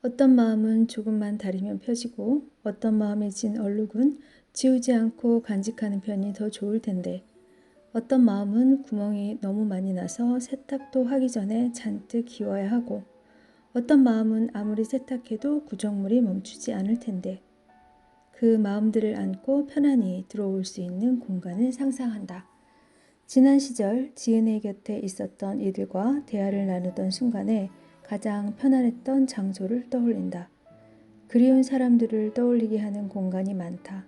어떤 마음은 조금만 다리면 펴지고 어떤 마음이 진 얼룩은 지우지 않고 간직하는 편이 더 좋을 텐데 어떤 마음은 구멍이 너무 많이 나서 세탁도 하기 전에 잔뜩 기워야 하고 어떤 마음은 아무리 세탁해도 구정물이 멈추지 않을 텐데 그 마음들을 안고 편안히 들어올 수 있는 공간을 상상한다. 지난 시절 지은의 곁에 있었던 이들과 대화를 나누던 순간에 가장 편안했던 장소를 떠올린다. 그리운 사람들을 떠올리게 하는 공간이 많다.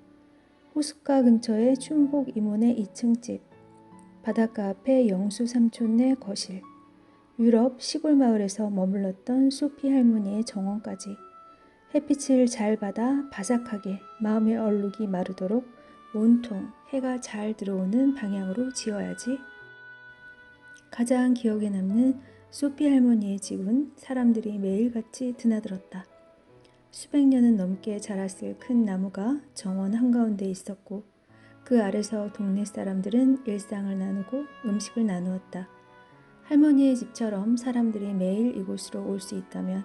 호숫가 근처의 춘복 이모네 2층 집, 바닷가 앞에 영수 삼촌네 거실, 유럽 시골 마을에서 머물렀던 소피 할머니의 정원까지 햇빛을 잘 받아 바삭하게 마음의 얼룩이 마르도록 온통 해가 잘 들어오는 방향으로 지어야지. 가장 기억에 남는 소피 할머니의 집은 사람들이 매일같이 드나들었다. 수백 년은 넘게 자랐을 큰 나무가 정원 한가운데 있었고 그 아래서 동네 사람들은 일상을 나누고 음식을 나누었다. 할머니의 집처럼 사람들이 매일 이곳으로 올 수 있다면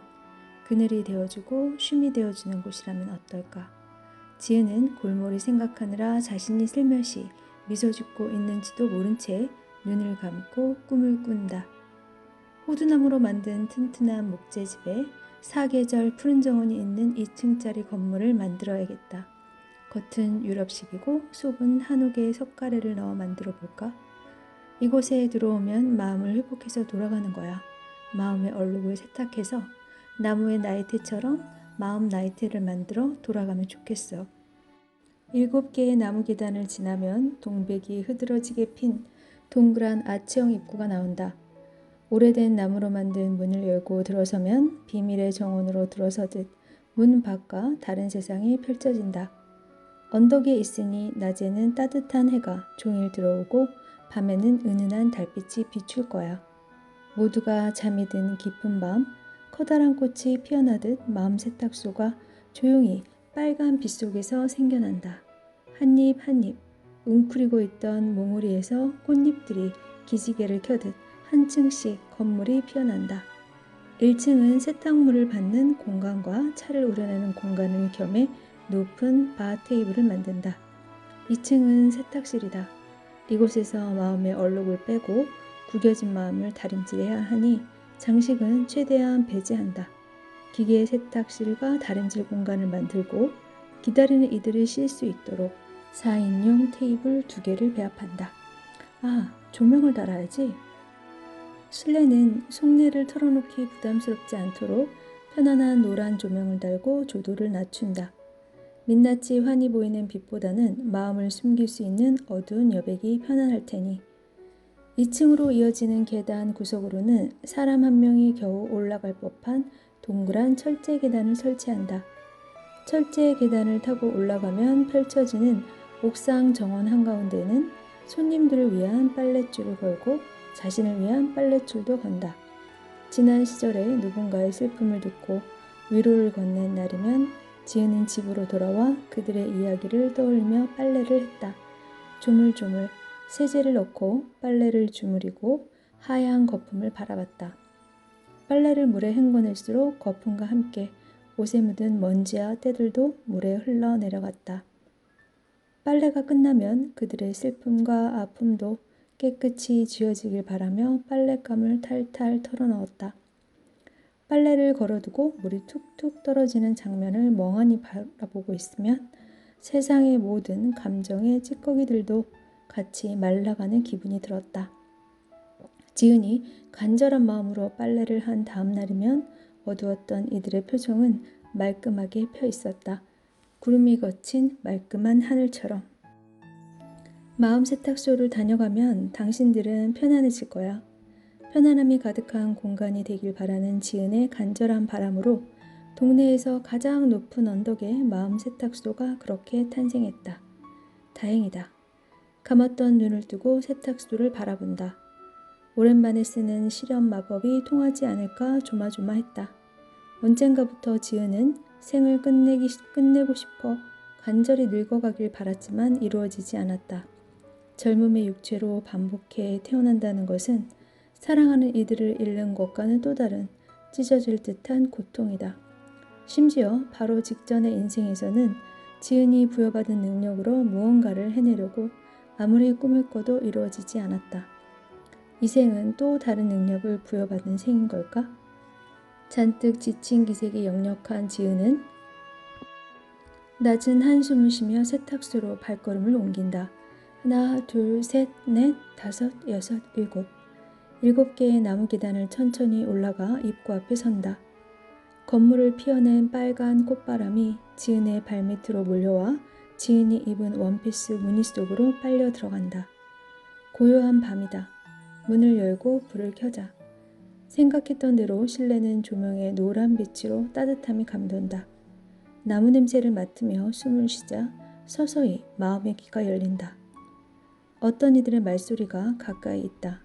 그늘이 되어주고 쉼이 되어주는 곳이라면 어떨까. 지은은 골몰이 생각하느라 자신이 슬며시 미소 짓고 있는지도 모른 채 눈을 감고 꿈을 꾼다. 호두나무로 만든 튼튼한 목재집에 사계절 푸른 정원이 있는 2층짜리 건물을 만들어야겠다. 겉은 유럽식이고 속은 한옥에 석가래를 넣어 만들어 볼까? 이곳에 들어오면 마음을 회복해서 돌아가는 거야. 마음의 얼룩을 세탁해서 나무의 나이테처럼 마음 나이테를 만들어 돌아가면 좋겠어. 7개의 나무 계단을 지나면 동백이 흐드러지게 핀 동그란 아치형 입구가 나온다. 오래된 나무로 만든 문을 열고 들어서면 비밀의 정원으로 들어서듯 문 밖과 다른 세상이 펼쳐진다. 언덕에 있으니 낮에는 따뜻한 해가 종일 들어오고 밤에는 은은한 달빛이 비출 거야. 모두가 잠이 든 깊은 밤 커다란 꽃이 피어나듯 마음 세탁소가 조용히 빨간 빛 속에서 생겨난다. 한입 한입 웅크리고 있던 몽우리에서 꽃잎들이 기지개를 켜듯 한 층씩 건물이 피어난다. 1층은 세탁물을 받는 공간과 차를 우려내는 공간을 겸해 높은 바 테이블을 만든다. 2층은 세탁실이다. 이곳에서 마음의 얼룩을 빼고 구겨진 마음을 다림질해야 하니 장식은 최대한 배제한다. 기계 세탁실과 다림질 공간을 만들고 기다리는 이들이 쉴 수 있도록 4인용 테이블 2개를 배합한다. 아, 조명을 달아야지. 실내는 속내를 털어놓기 부담스럽지 않도록 편안한 노란 조명을 달고 조도를 낮춘다. 민낯이 환히 보이는 빛보다는 마음을 숨길 수 있는 어두운 여백이 편안할 테니 2층으로 이어지는 계단 구석으로는 사람 한 명이 겨우 올라갈 법한 동그란 철제 계단을 설치한다. 철제 계단을 타고 올라가면 펼쳐지는 옥상 정원 한가운데는 손님들을 위한 빨랫줄을 걸고 자신을 위한 빨랫줄도 건다. 지난 시절에 누군가의 슬픔을 듣고 위로를 건넨 날이면 지은은 집으로 돌아와 그들의 이야기를 떠올리며 빨래를 했다. 조물조물 세제를 넣고 빨래를 주무리고 하얀 거품을 바라봤다. 빨래를 물에 헹궈낼수록 거품과 함께 옷에 묻은 먼지와 때들도 물에 흘러내려갔다. 빨래가 끝나면 그들의 슬픔과 아픔도 깨끗이 지워지길 바라며 빨랫감을 탈탈 털어넣었다. 빨래를 걸어두고 물이 툭툭 떨어지는 장면을 멍하니 바라보고 있으면 세상의 모든 감정의 찌꺼기들도 같이 말라가는 기분이 들었다. 지은이 간절한 마음으로 빨래를 한 다음 날이면 어두웠던 이들의 표정은 말끔하게 펴 있었다. 구름이 거친 말끔한 하늘처럼. 마음 세탁소를 다녀가면 당신들은 편안해질 거야. 편안함이 가득한 공간이 되길 바라는 지은의 간절한 바람으로 동네에서 가장 높은 언덕에 마음 세탁소가 그렇게 탄생했다. 다행이다. 감았던 눈을 뜨고 세탁소를 바라본다. 오랜만에 쓰는 실험 마법이 통하지 않을까 조마조마했다. 언젠가부터 지은은 생을 끝내고 싶어 간절히 늙어가길 바랐지만 이루어지지 않았다. 젊음의 육체로 반복해 태어난다는 것은 사랑하는 이들을 잃는 것과는 또 다른 찢어질 듯한 고통이다. 심지어 바로 직전의 인생에서는 지은이 부여받은 능력으로 무언가를 해내려고 아무리 꿈을 꿔도 이루어지지 않았다. 이 생은 또 다른 능력을 부여받은 생인 걸까? 잔뜩 지친 기색이 역력한 지은은 낮은 한숨을 쉬며 세탁소로 발걸음을 옮긴다. 하나, 둘, 셋, 넷, 다섯, 여섯, 일곱. 7개의 나무 계단을 천천히 올라가 입구 앞에 선다. 건물을 피어낸 빨간 꽃바람이 지은의 발밑으로 몰려와 지은이 입은 원피스 무늬 속으로 빨려 들어간다. 고요한 밤이다. 문을 열고 불을 켜자. 생각했던 대로 실내는 조명의 노란 빛으로 따뜻함이 감돈다. 나무 냄새를 맡으며 숨을 쉬자 서서히 마음의 귀가 열린다. 어떤 이들의 말소리가 가까이 있다.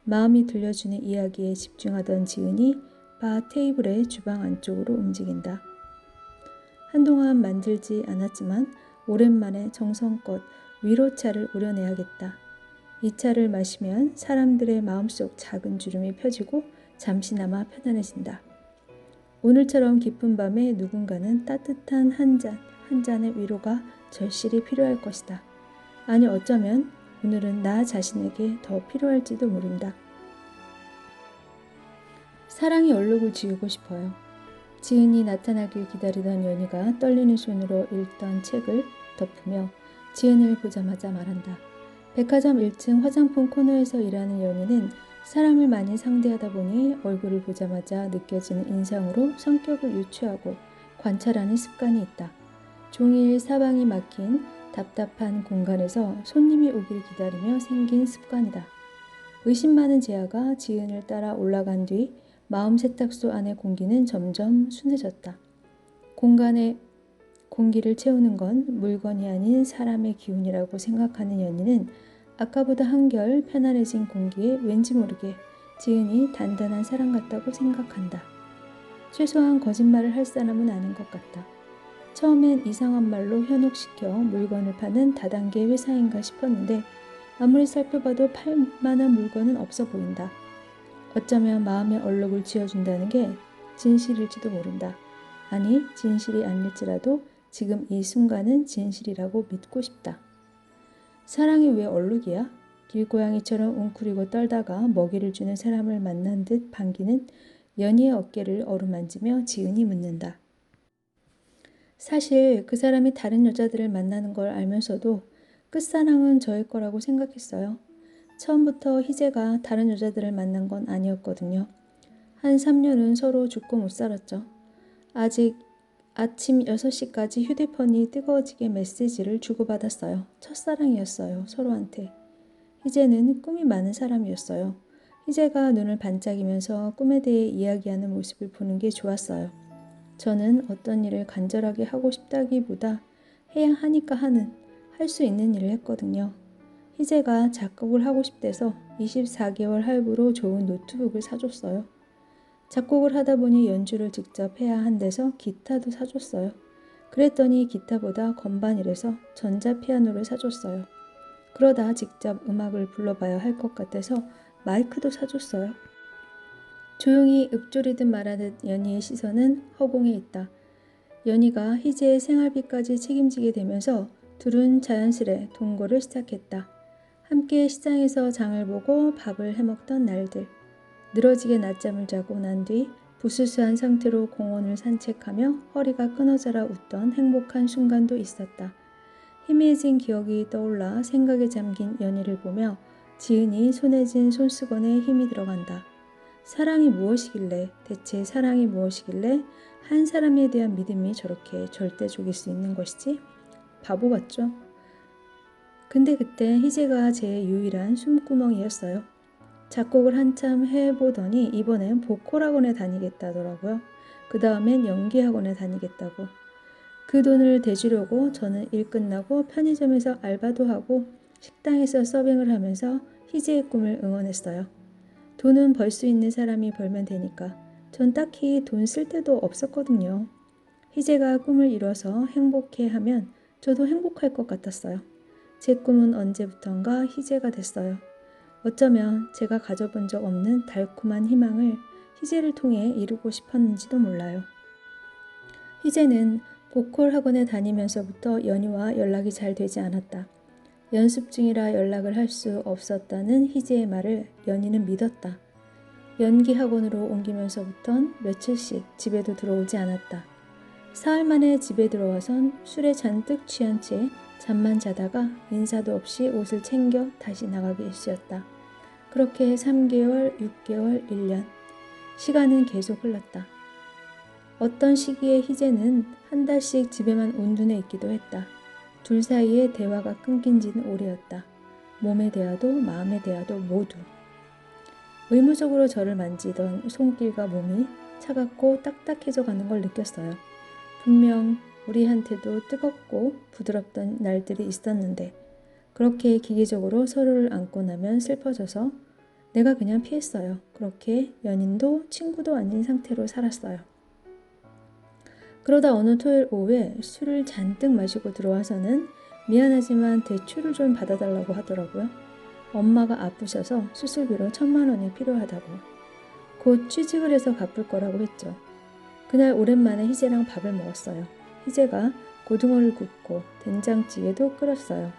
마음이 들려주는 이야기에 집중하던 지은이 바 테이블의 주방 안쪽으로 움직인다. 한동안 만들지 않았지만 오랜만에 정성껏 위로차를 우려내야겠다. 이 차를 마시면 사람들의 마음속 작은 주름이 펴지고 잠시나마 편안해진다. 오늘처럼 깊은 밤에 누군가는 따뜻한 한 잔의 위로가 절실히 필요할 것이다. 아니 어쩌면 오늘은 나 자신에게 더 필요할지도 모른다. 사랑의 얼룩을 지우고 싶어요. 지은이 나타나길 기다리던 연희가 떨리는 손으로 읽던 책을 덮으며 지은을 보자마자 말한다. 백화점 1층 화장품 코너에서 일하는 연희는 사람을 많이 상대하다 보니 얼굴을 보자마자 느껴지는 인상으로 성격을 유추하고 관찰하는 습관이 있다. 종일 사방이 막힌 답답한 공간에서 손님이 오길 기다리며 생긴 습관이다. 의심 많은 재하가 지은을 따라 올라간 뒤 마음 세탁소 안의 공기는 점점 순해졌다. 공간에 공기를 채우는 건 물건이 아닌 사람의 기운이라고 생각하는 연희는 아까보다 한결 편안해진 공기에 왠지 모르게 지은이 단단한 사람 같다고 생각한다. 최소한 거짓말을 할 사람은 아닌 것 같다. 처음엔 이상한 말로 현혹시켜 물건을 파는 다단계 회사인가 싶었는데 아무리 살펴봐도 팔만한 물건은 없어 보인다. 어쩌면 마음의 얼룩을 지워준다는 게 진실일지도 모른다. 아니, 진실이 아닐지라도 지금 이 순간은 진실이라고 믿고 싶다. 사랑이 왜 얼룩이야? 길고양이처럼 웅크리고 떨다가 먹이를 주는 사람을 만난 듯 반기는 연희의 어깨를 어루만지며 지은이 묻는다. 사실 그 사람이 다른 여자들을 만나는 걸 알면서도 끝사랑은 저일 거라고 생각했어요. 처음부터 희재가 다른 여자들을 만난 건 아니었거든요. 한 3년은 서로 죽고 못 살았죠. 아직 아침 6시까지 휴대폰이 뜨거워지게 메시지를 주고받았어요. 첫사랑이었어요. 서로한테. 희재는 꿈이 많은 사람이었어요. 희재가 눈을 반짝이면서 꿈에 대해 이야기하는 모습을 보는 게 좋았어요. 저는 어떤 일을 간절하게 하고 싶다기보다 해야 하니까 하는, 할 수 있는 일을 했거든요. 희재가 작곡을 하고 싶대서 24개월 할부로 좋은 노트북을 사줬어요. 작곡을 하다 보니 연주를 직접 해야 한대서 기타도 사줬어요. 그랬더니 기타보다 건반이라서 전자피아노를 사줬어요. 그러다 직접 음악을 불러봐야 할 것 같아서 마이크도 사줬어요. 조용히 읊조리듯 말하듯 연희의 시선은 허공에 있다. 연희가 희재의 생활비까지 책임지게 되면서 둘은 자연스레 동거를 시작했다. 함께 시장에서 장을 보고 밥을 해먹던 날들. 늘어지게 낮잠을 자고 난 뒤 부스스한 상태로 공원을 산책하며 허리가 끊어져라 웃던 행복한 순간도 있었다. 희미해진 기억이 떠올라 생각에 잠긴 연희를 보며 지은이 손에 쥔 손수건에 힘이 들어간다. 사랑이 무엇이길래, 대체 사랑이 무엇이길래 한 사람에 대한 믿음이 저렇게 절대적일 수 있는 것이지? 바보 같죠? 근데 그때 희재가 제 유일한 숨구멍이었어요. 작곡을 한참 해보더니 이번엔 보컬학원에 다니겠다더라고요. 그 다음엔 연기학원에 다니겠다고. 그 돈을 대주려고 저는 일 끝나고 편의점에서 알바도 하고 식당에서 서빙을 하면서 희재의 꿈을 응원했어요. 돈은 벌 수 있는 사람이 벌면 되니까 전 딱히 돈 쓸 데도 없었거든요. 희재가 꿈을 이뤄서 행복해하면 저도 행복할 것 같았어요. 제 꿈은 언제부턴가 희재가 됐어요. 어쩌면 제가 가져본 적 없는 달콤한 희망을 희재를 통해 이루고 싶었는지도 몰라요. 희재는 보컬 학원에 다니면서부터 연희와 연락이 잘 되지 않았다. 연습 중이라 연락을 할 수 없었다는 희재의 말을 연희는 믿었다. 연기 학원으로 옮기면서부턴 며칠씩 집에도 들어오지 않았다. 사흘 만에 집에 들어와선 술에 잔뜩 취한 채 잠만 자다가 인사도 없이 옷을 챙겨 다시 나가기 시작했다. 그렇게 3개월, 6개월, 1년. 시간은 계속 흘렀다. 어떤 시기에 희재는 한 달씩 집에만 온둔해 있기도 했다. 둘 사이에 대화가 끊긴 지는 오래였다. 몸의 대화도 마음의 대화도 모두. 의무적으로 저를 만지던 손길과 몸이 차갑고 딱딱해져 가는 걸 느꼈어요. 분명 우리한테도 뜨겁고 부드럽던 날들이 있었는데 그렇게 기계적으로 서로를 안고 나면 슬퍼져서 내가 그냥 피했어요. 그렇게 연인도 친구도 아닌 상태로 살았어요. 그러다 어느 토요일 오후에 술을 잔뜩 마시고 들어와서는 미안하지만 대출을 좀 받아달라고 하더라고요. 엄마가 아프셔서 수술비로 1,000만 원이 필요하다고. 곧 취직을 해서 갚을 거라고 했죠. 그날 오랜만에 희재랑 밥을 먹었어요. 희재가 고등어를 굽고 된장찌개도 끓였어요.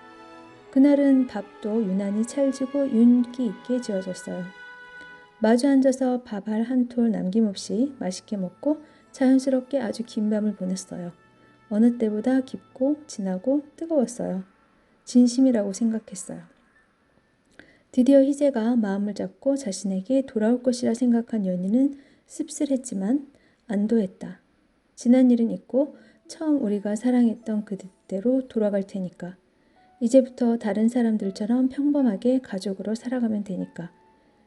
그날은 밥도 유난히 찰지고 윤기 있게 지어졌어요. 마주 앉아서 밥 한 톨 남김없이 맛있게 먹고 자연스럽게 아주 긴 밤을 보냈어요. 어느 때보다 깊고 진하고 뜨거웠어요. 진심이라고 생각했어요. 드디어 희재가 마음을 잡고 자신에게 돌아올 것이라 생각한 연희는 씁쓸했지만 안도했다. 지난 일은 잊고 처음 우리가 사랑했던 그대로 돌아갈 테니까. 이제부터 다른 사람들처럼 평범하게 가족으로 살아가면 되니까.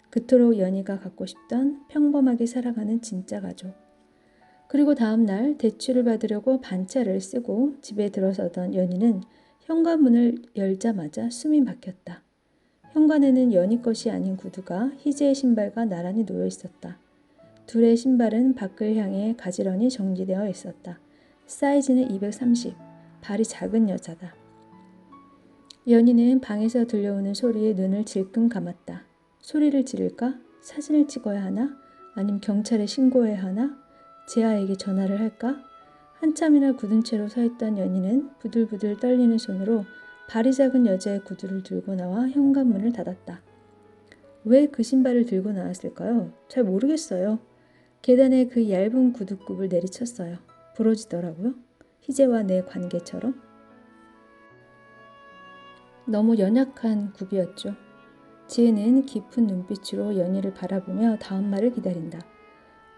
그토록 연희가 갖고 싶던 평범하게 살아가는 진짜 가족. 그리고 다음 날 대출을 받으려고 반차를 쓰고 집에 들어서던 연희는 현관문을 열자마자 숨이 막혔다. 현관에는 연희 것이 아닌 구두가 희재의 신발과 나란히 놓여 있었다. 둘의 신발은 밖을 향해 가지런히 정리되어 있었다. 사이즈는 230, 발이 작은 여자다. 연희는 방에서 들려오는 소리에 눈을 질끈 감았다. 소리를 지를까? 사진을 찍어야 하나? 아니면 경찰에 신고해야 하나? 재하에게 전화를 할까? 한참이나 굳은 채로 서 있던 연희는 부들부들 떨리는 손으로 발이 작은 여자의 구두를 들고 나와 현관문을 닫았다. 왜 그 신발을 들고 나왔을까요? 잘 모르겠어요. 계단에 그 얇은 구두굽을 내리쳤어요. 부러지더라고요. 희재와 내 관계처럼. 너무 연약한 굽이었죠. 지혜는 깊은 눈빛으로 연희를 바라보며 다음 말을 기다린다.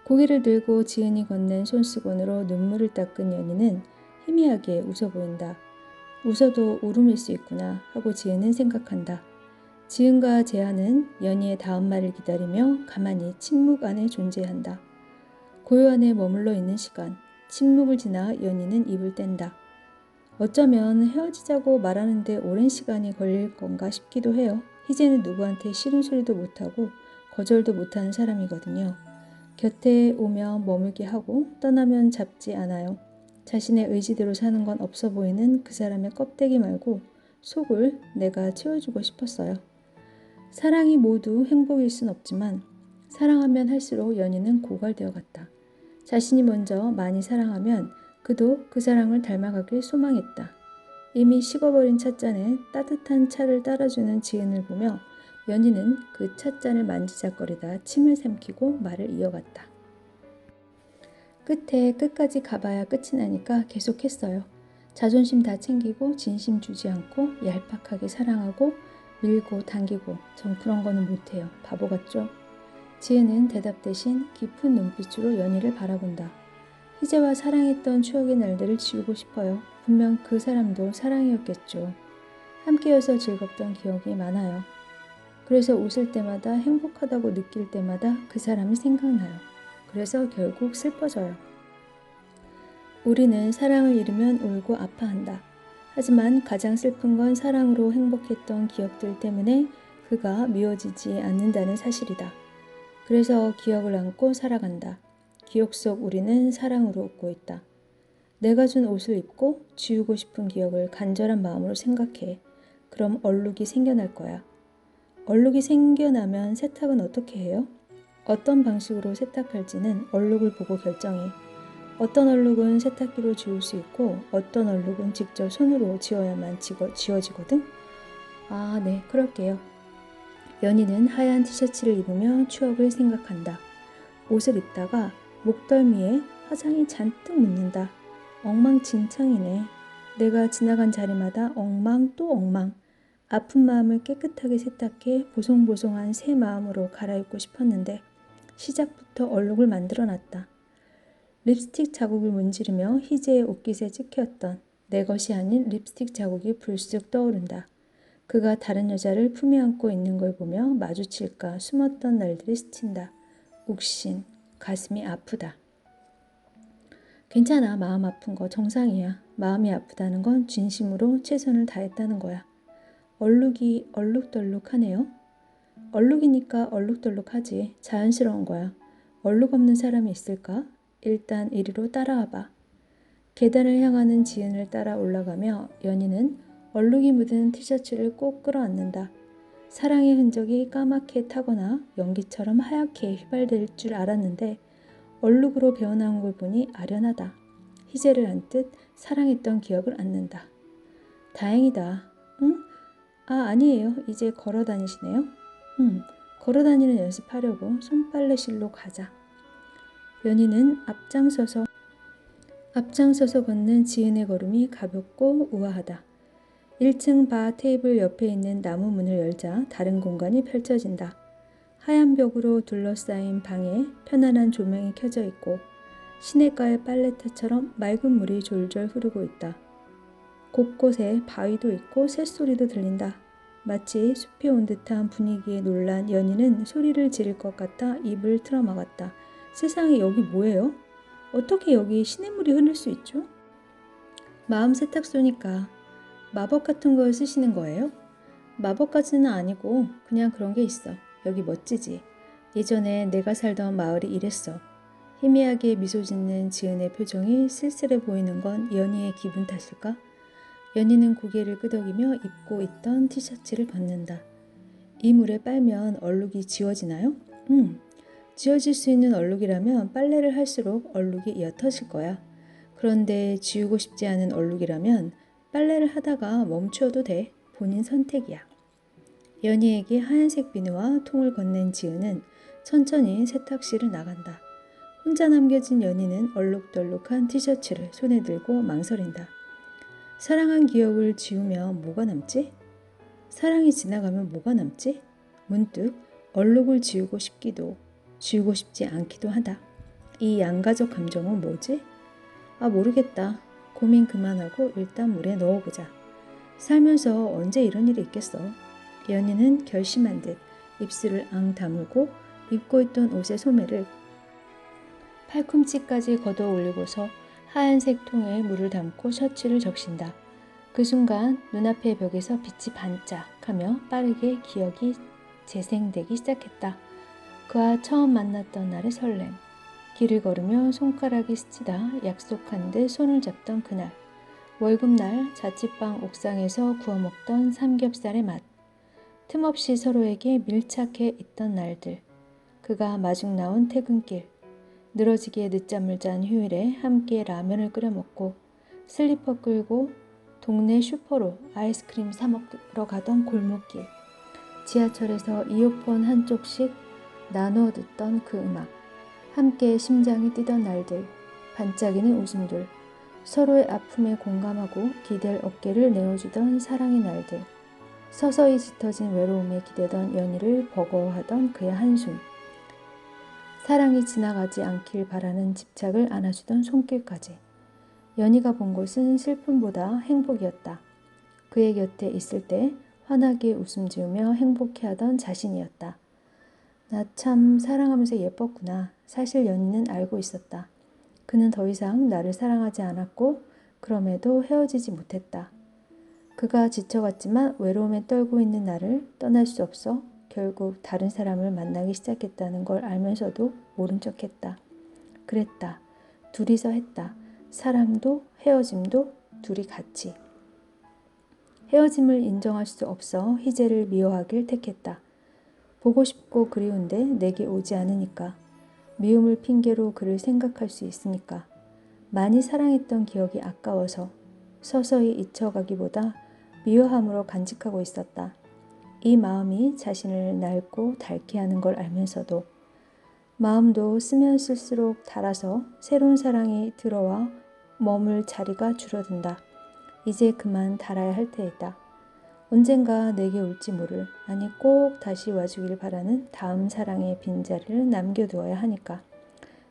고개를 들고 지은이 건넨 손수건으로 눈물을 닦은 연희는 희미하게 웃어 보인다. 웃어도 울음일 수 있구나 하고 지은은 생각한다. 지은과 재하는 연희의 다음 말을 기다리며 가만히 침묵 안에 존재한다. 고요 안에 머물러 있는 시간, 침묵을 지나 연희는 입을 뗀다. 어쩌면 헤어지자고 말하는데 오랜 시간이 걸릴 건가 싶기도 해요. 희재는 누구한테 싫은 소리도 못하고 거절도 못하는 사람이거든요. 곁에 오면 머물게 하고 떠나면 잡지 않아요. 자신의 의지대로 사는 건 없어 보이는 그 사람의 껍데기 말고 속을 내가 채워주고 싶었어요. 사랑이 모두 행복일 순 없지만 사랑하면 할수록 연희는 고갈되어 갔다. 자신이 먼저 많이 사랑하면 그도 그 사랑을 닮아가길 소망했다. 이미 식어버린 찻잔에 따뜻한 차를 따라주는 지은을 보며 연희는 그 찻잔을 만지작거리다 침을 삼키고 말을 이어갔다. 끝에 끝까지 가봐야 끝이 나니까 계속했어요. 자존심 다 챙기고 진심 주지 않고 얄팍하게 사랑하고 밀고 당기고 전 그런 거는 못해요. 바보 같죠? 지은은 대답 대신 깊은 눈빛으로 연희를 바라본다. 희재와 사랑했던 추억의 날들을 지우고 싶어요. 분명 그 사람도 사랑이었겠죠. 함께여서 즐겁던 기억이 많아요. 그래서 웃을 때마다 행복하다고 느낄 때마다 그 사람이 생각나요. 그래서 결국 슬퍼져요. 우리는 사랑을 잃으면 울고 아파한다. 하지만 가장 슬픈 건 사랑으로 행복했던 기억들 때문에 그가 미워지지 않는다는 사실이다. 그래서 기억을 안고 살아간다. 기억 속 우리는 사랑으로 웃고 있다. 내가 준 옷을 입고 지우고 싶은 기억을 간절한 마음으로 생각해. 그럼 얼룩이 생겨날 거야. 얼룩이 생겨나면 세탁은 어떻게 해요? 어떤 방식으로 세탁할지는 얼룩을 보고 결정해. 어떤 얼룩은 세탁기로 지울 수 있고 어떤 얼룩은 직접 손으로 지워야만 지워지거든. 아, 네, 그럴게요. 연희는 하얀 티셔츠를 입으며 추억을 생각한다. 옷을 입다가 목덜미에 화장이 잔뜩 묻는다. 엉망진창이네. 내가 지나간 자리마다 엉망 또 엉망. 아픈 마음을 깨끗하게 세탁해 보송보송한 새 마음으로 갈아입고 싶었는데 시작부터 얼룩을 만들어놨다. 립스틱 자국을 문지르며 희재의 옷깃에 찍혔던 내 것이 아닌 립스틱 자국이 불쑥 떠오른다. 그가 다른 여자를 품에 안고 있는 걸 보며 마주칠까 숨었던 날들이 스친다. 욱신, 가슴이 아프다. 괜찮아. 마음 아픈 거 정상이야. 마음이 아프다는 건 진심으로 최선을 다했다는 거야. 얼룩이 얼룩덜룩하네요. 얼룩이니까 얼룩덜룩하지. 자연스러운 거야. 얼룩 없는 사람이 있을까? 일단 이리로 따라와봐. 계단을 향하는 지은을 따라 올라가며 연희는 얼룩이 묻은 티셔츠를 꼭 끌어안는다. 사랑의 흔적이 까맣게 타거나 연기처럼 하얗게 휘발될 줄 알았는데 얼룩으로 배어나온 걸 보니 아련하다. 희재를 안듯 사랑했던 기억을 안는다. 다행이다. 응? 아, 아니에요. 이제 걸어 다니시네요. 걸어다니는 연습하려고 손빨래실로 가자. 연희는 앞장서서 걷는 지은의 걸음이 가볍고 우아하다. 1층 바 테이블 옆에 있는 나무 문을 열자 다른 공간이 펼쳐진다. 하얀 벽으로 둘러싸인 방에 편안한 조명이 켜져 있고 시냇가의 빨래터처럼 맑은 물이 졸졸 흐르고 있다. 곳곳에 바위도 있고 새소리도 들린다. 마치 숲이 온 듯한 분위기에 놀란 연희는 소리를 지를 것 같아 입을 틀어막았다. 세상에, 여기 뭐예요? 어떻게 여기 시냇물이 흐를 수 있죠? 마음 세탁소니까. 마법 같은 걸 쓰시는 거예요? 마법까지는 아니고 그냥 그런 게 있어. 여기 멋지지? 예전에 내가 살던 마을이 이랬어. 희미하게 미소 짓는 지은의 표정이 쓸쓸해 보이는 건 연희의 기분 탓일까? 연희는 고개를 끄덕이며 입고 있던 티셔츠를 벗는다. 이 물에 빨면 얼룩이 지워지나요? 지워질 수 있는 얼룩이라면 빨래를 할수록 얼룩이 옅어질 거야. 그런데 지우고 싶지 않은 얼룩이라면 빨래를 하다가 멈춰도 돼. 본인 선택이야. 연희에게 하얀색 비누와 통을 건넨 지은은 천천히 세탁실을 나간다. 혼자 남겨진 연희는 얼룩덜룩한 티셔츠를 손에 들고 망설인다. 사랑한 기억을 지우면 뭐가 남지? 사랑이 지나가면 뭐가 남지? 문득 얼룩을 지우고 싶기도 지우고 싶지 않기도 하다. 이 양가적 감정은 뭐지? 아, 모르겠다. 고민 그만하고 일단 물에 넣어보자. 살면서 언제 이런 일이 있겠어. 연희는 결심한 듯 입술을 앙 다물고 입고 있던 옷의 소매를 팔꿈치까지 걷어 올리고서 하얀색 통에 물을 담고 셔츠를 적신다. 그 순간 눈앞의 벽에서 빛이 반짝하며 빠르게 기억이 재생되기 시작했다. 그와 처음 만났던 날의 설렘. 길을 걸으며 손가락이 스치다 약속한 듯 손을 잡던 그날. 월급날 자취방 옥상에서 구워 먹던 삼겹살의 맛. 틈없이 서로에게 밀착해 있던 날들. 그가 마중 나온 퇴근길. 늘어지게 늦잠을 잔 휴일에 함께 라면을 끓여 먹고 슬리퍼 끌고 동네 슈퍼로 아이스크림 사 먹으러 가던 골목길. 지하철에서 이어폰 한쪽씩 나누어 듣던 그 음악. 함께 심장이 뛰던 날들. 반짝이는 웃음들. 서로의 아픔에 공감하고 기댈 어깨를 내어주던 사랑의 날들. 서서히 짙어진 외로움에 기대던 연희를 버거워하던 그의 한숨. 사랑이 지나가지 않길 바라는 집착을 안아주던 손길까지. 연희가 본 곳은 슬픔보다 행복이었다. 그의 곁에 있을 때 환하게 웃음 지으며 행복해하던 자신이었다. 나 참 사랑하면서 예뻤구나. 사실 연희는 알고 있었다. 그는 더 이상 나를 사랑하지 않았고 그럼에도 헤어지지 못했다. 그가 지쳐갔지만 외로움에 떨고 있는 나를 떠날 수 없어 결국 다른 사람을 만나기 시작했다는 걸 알면서도 모른 척했다. 그랬다. 둘이서 했다. 사랑도 헤어짐도 둘이 같이. 헤어짐을 인정할 수 없어 희재를 미워하길 택했다. 보고 싶고 그리운데 내게 오지 않으니까. 미움을 핑계로 그를 생각할 수 있으니까. 많이 사랑했던 기억이 아까워서 서서히 잊혀가기보다 미워함으로 간직하고 있었다. 이 마음이 자신을 낡고 닳게 하는 걸 알면서도 마음도 쓰면 쓸수록 닳아서 새로운 사랑이 들어와 머물 자리가 줄어든다. 이제 그만 닳아야 할 때이다. 언젠가 내게 올지 모를, 아니 꼭 다시 와주길 바라는 다음 사랑의 빈자리를 남겨두어야 하니까.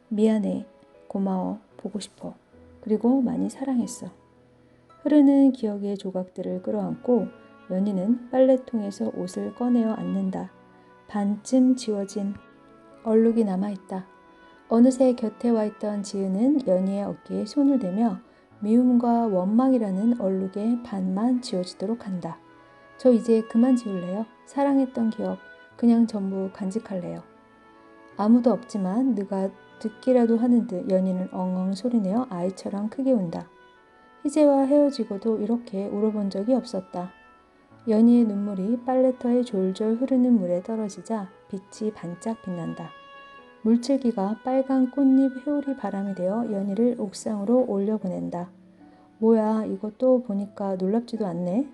미안해, 고마워, 보고 싶어, 그리고 많이 사랑했어. 흐르는 기억의 조각들을 끌어안고 연희는 빨래통에서 옷을 꺼내어 앉는다. 반쯤 지워진 얼룩이 남아있다. 어느새 곁에 와 있던 지은은 연희의 어깨에 손을 대며 미움과 원망이라는 얼룩의 반만 지워지도록 한다. 저 이제 그만 지울래요. 사랑했던 기억 그냥 전부 간직할래요. 아무도 없지만 누가 듣기라도 하는 듯 연희는 엉엉 소리내어 아이처럼 크게 운다. 희재와 헤어지고도 이렇게 울어본 적이 없었다. 연희의 눈물이 빨래터에 졸졸 흐르는 물에 떨어지자 빛이 반짝 빛난다. 물칠기가 빨간 꽃잎 회오리 바람이 되어 연희를 옥상으로 올려보낸다. 뭐야, 이것도 보니까 놀랍지도 않네.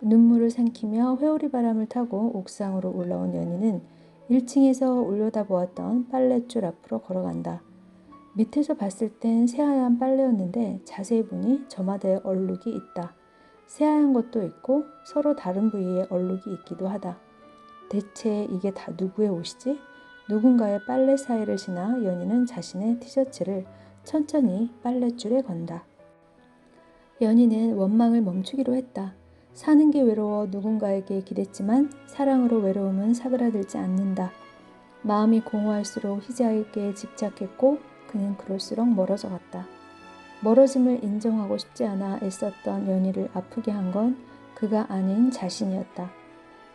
눈물을 삼키며 회오리 바람을 타고 옥상으로 올라온 연희는 1층에서 올려다보았던 빨랫줄 앞으로 걸어간다. 밑에서 봤을 땐 새하얀 빨래였는데 자세히 보니 저마다의 얼룩이 있다. 새하얀 것도 있고 서로 다른 부위에 얼룩이 있기도 하다. 대체 이게 다 누구의 옷이지? 누군가의 빨래 사이를 지나 연희는 자신의 티셔츠를 천천히 빨랫줄에 건다. 연희는 원망을 멈추기로 했다. 사는 게 외로워 누군가에게 기댔지만 사랑으로 외로움은 사그라들지 않는다. 마음이 공허할수록 희재에게 집착했고 그는 그럴수록 멀어져 갔다. 멀어짐을 인정하고 싶지 않아 애썼던 연희를 아프게 한 건 그가 아닌 자신이었다.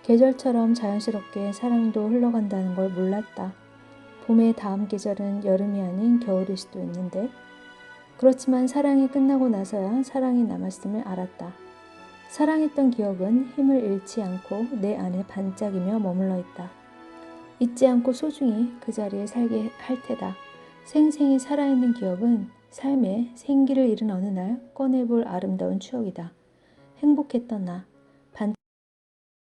계절처럼 자연스럽게 사랑도 흘러간다는 걸 몰랐다. 봄의 다음 계절은 여름이 아닌 겨울일 수도 있는데 그렇지만 사랑이 끝나고 나서야 사랑이 남았음을 알았다. 사랑했던 기억은 힘을 잃지 않고 내 안에 반짝이며 머물러 있다. 잊지 않고 소중히 그 자리에 살게 할 테다. 생생히 살아있는 기억은 삶에 생기를 잃은 어느 날 꺼내볼 아름다운 추억이다. 행복했던 나,